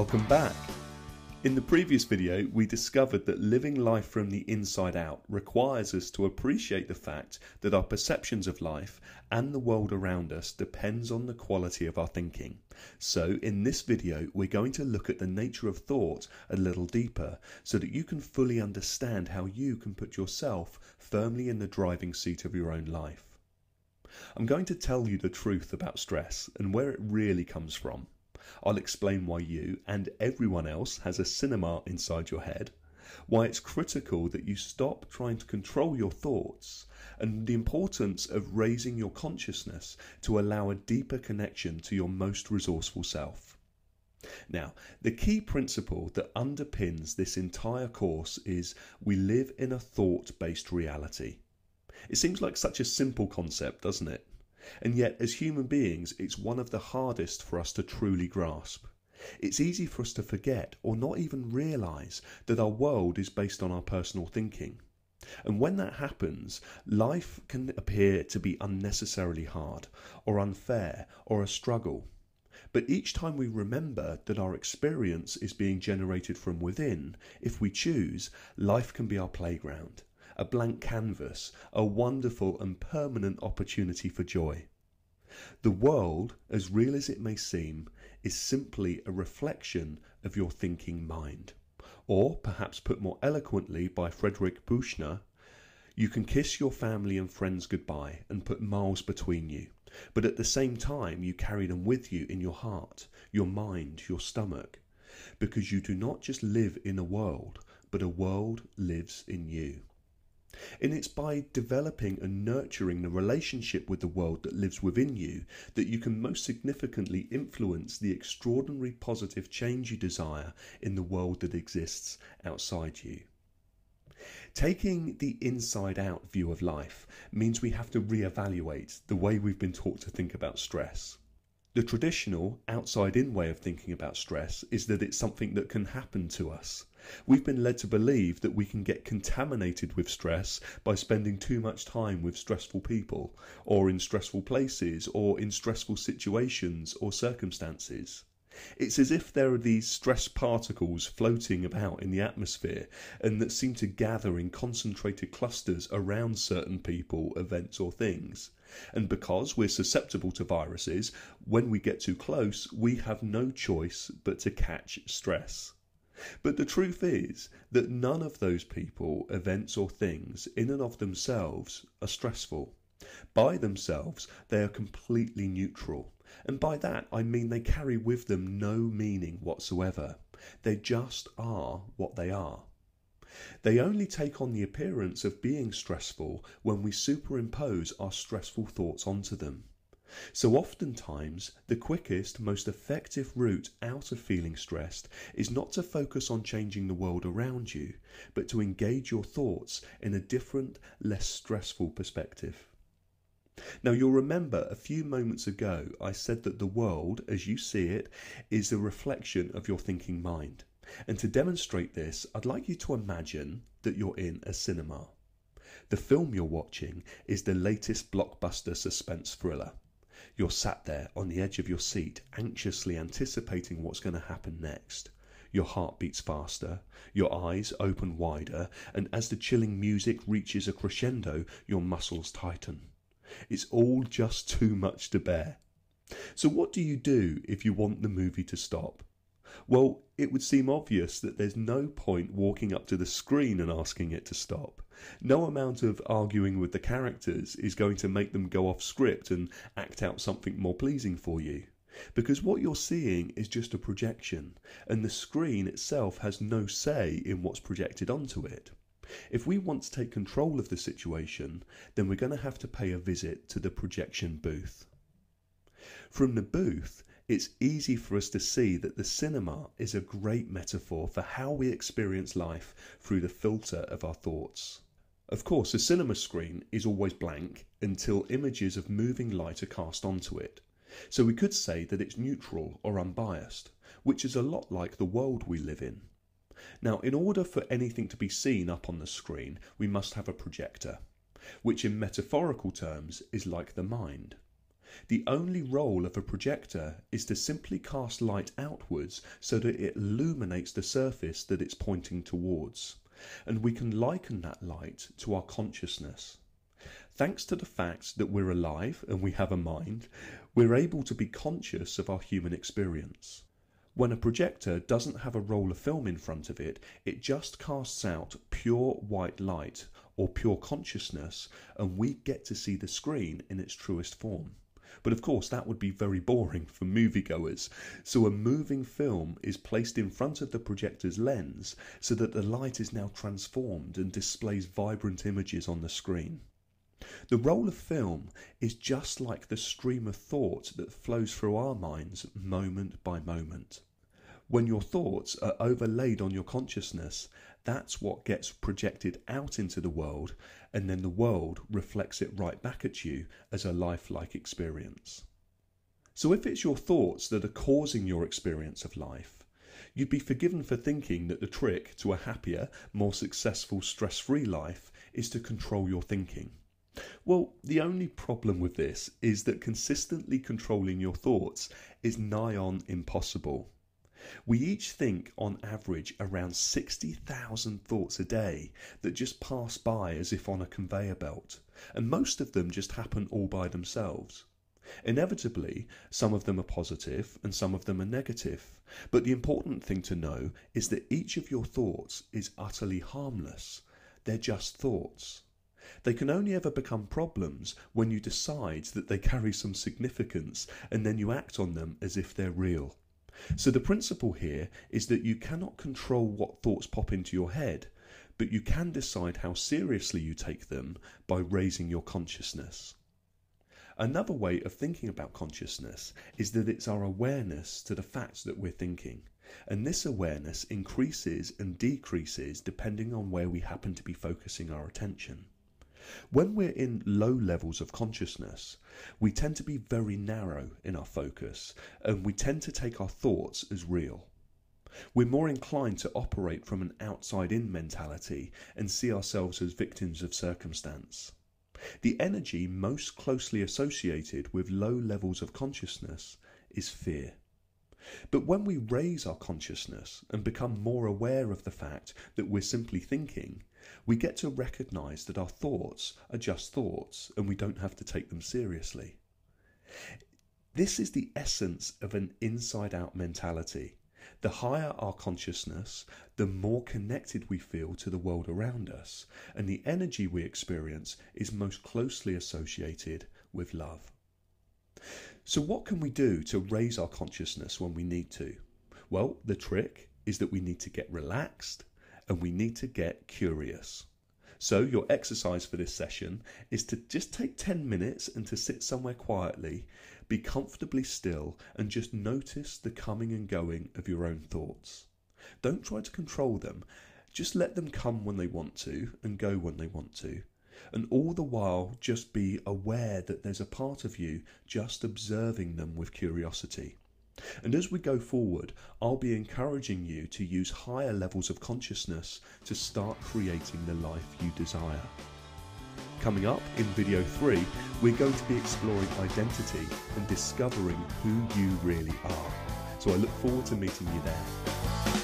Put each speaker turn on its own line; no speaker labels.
Welcome back. In the previous video, we discovered that living life from the inside out requires us to appreciate the fact that our perceptions of life and the world around us depends on the quality of our thinking. So in this video, we're going to look at the nature of thought a little deeper so that you can fully understand how you can put yourself firmly in the driving seat of your own life. I'm going to tell you the truth about stress and where it really comes from. I'll explain why you and everyone else has a cinema inside your head, why it's critical that you stop trying to control your thoughts, and the importance of raising your consciousness to allow a deeper connection to your most resourceful self. Now, the key principle that underpins this entire course is we live in a thought-based reality. It seems like such a simple concept, doesn't it? And yet, as human beings, it's one of the hardest for us to truly grasp. It's easy for us to forget or not even realise that our world is based on our personal thinking. And when that happens, life can appear to be unnecessarily hard or unfair or a struggle. But each time we remember that our experience is being generated from within, if we choose, life can be our playground. A blank canvas, a wonderful and permanent opportunity for joy. The world, as real as it may seem, is simply a reflection of your thinking mind. Or, perhaps put more eloquently by Frederick Buechner, you can kiss your family and friends goodbye and put miles between you, but at the same time you carry them with you in your heart, your mind, your stomach, because you do not just live in a world, but a world lives in you. And it's by developing and nurturing the relationship with the world that lives within you that you can most significantly influence the extraordinary positive change you desire in the world that exists outside you. Taking the inside-out view of life means we have to reevaluate the way we've been taught to think about stress. The traditional outside-in way of thinking about stress is that it's something that can happen to us. We've been led to believe that we can get contaminated with stress by spending too much time with stressful people, or in stressful places, or in stressful situations or circumstances. It's as if there are these stress particles floating about in the atmosphere and that seem to gather in concentrated clusters around certain people, events or things. And because we're susceptible to viruses, when we get too close, we have no choice but to catch stress. But the truth is that none of those people, events or things in and of themselves are stressful. By themselves, they are completely neutral. And by that, I mean they carry with them no meaning whatsoever. They just are what they are. They only take on the appearance of being stressful when we superimpose our stressful thoughts onto them. So oftentimes, the quickest, most effective route out of feeling stressed is not to focus on changing the world around you, but to engage your thoughts in a different, less stressful perspective. Now you'll remember a few moments ago I said that the world, as you see it, is a reflection of your thinking mind. And to demonstrate this, I'd like you to imagine that you're in a cinema. The film you're watching is the latest blockbuster suspense thriller. You're sat there on the edge of your seat, anxiously anticipating what's going to happen next. Your heart beats faster, your eyes open wider, and as the chilling music reaches a crescendo, your muscles tighten. It's all just too much to bear. So what do you do if you want the movie to stop? Well, it would seem obvious that there's no point walking up to the screen and asking it to stop. No amount of arguing with the characters is going to make them go off script and act out something more pleasing for you. Because what you're seeing is just a projection, and the screen itself has no say in what's projected onto it. If we want to take control of the situation, then we're going to have to pay a visit to the projection booth. From the booth, it's easy for us to see that the cinema is a great metaphor for how we experience life through the filter of our thoughts. Of course, a cinema screen is always blank until images of moving light are cast onto it. So we could say that it's neutral or unbiased, which is a lot like the world we live in. Now, in order for anything to be seen up on the screen, we must have a projector, which in metaphorical terms is like the mind. The only role of a projector is to simply cast light outwards so that it illuminates the surface that it's pointing towards. And we can liken that light to our consciousness. Thanks to the fact that we're alive and we have a mind, we're able to be conscious of our human experience. When a projector doesn't have a roll of film in front of it, it just casts out pure white light or pure consciousness, and we get to see the screen in its truest form. But of course that would be very boring for moviegoers, so a moving film is placed in front of the projector's lens so that the light is now transformed and displays vibrant images on the screen. The roll of film is just like the stream of thought that flows through our minds moment by moment. When your thoughts are overlaid on your consciousness, that's what gets projected out into the world, and then the world reflects it right back at you as a lifelike experience. So if it's your thoughts that are causing your experience of life, you'd be forgiven for thinking that the trick to a happier, more successful, stress-free life is to control your thinking. Well, the only problem with this is that consistently controlling your thoughts is nigh on impossible. We each think on average around 60,000 thoughts a day that just pass by as if on a conveyor belt, and most of them just happen all by themselves. Inevitably, some of them are positive and some of them are negative, but the important thing to know is that each of your thoughts is utterly harmless. They're just thoughts. They can only ever become problems when you decide that they carry some significance and then you act on them as if they're real. So the principle here is that you cannot control what thoughts pop into your head, but you can decide how seriously you take them by raising your consciousness. Another way of thinking about consciousness is that it's our awareness to the fact that we're thinking, and this awareness increases and decreases depending on where we happen to be focusing our attention. When we're in low levels of consciousness, we tend to be very narrow in our focus, and we tend to take our thoughts as real. We're more inclined to operate from an outside-in mentality and see ourselves as victims of circumstance. The energy most closely associated with low levels of consciousness is fear. But when we raise our consciousness and become more aware of the fact that we're simply thinking, we get to recognize that our thoughts are just thoughts and we don't have to take them seriously. This is the essence of an inside-out mentality. The higher our consciousness, the more connected we feel to the world around us, and the energy we experience is most closely associated with love. So what can we do to raise our consciousness when we need to? Well, the trick is that we need to get relaxed and we need to get curious. So your exercise for this session is to just take 10 minutes and to sit somewhere quietly, be comfortably still, and just notice the coming and going of your own thoughts. Don't try to control them, just let them come when they want to and go when they want to. And all the while just be aware that there's a part of you just observing them with curiosity. And as we go forward, I'll be encouraging you to use higher levels of consciousness to start creating the life you desire. Coming up in video 3, we're going to be exploring identity and discovering who you really are. So I look forward to meeting you there.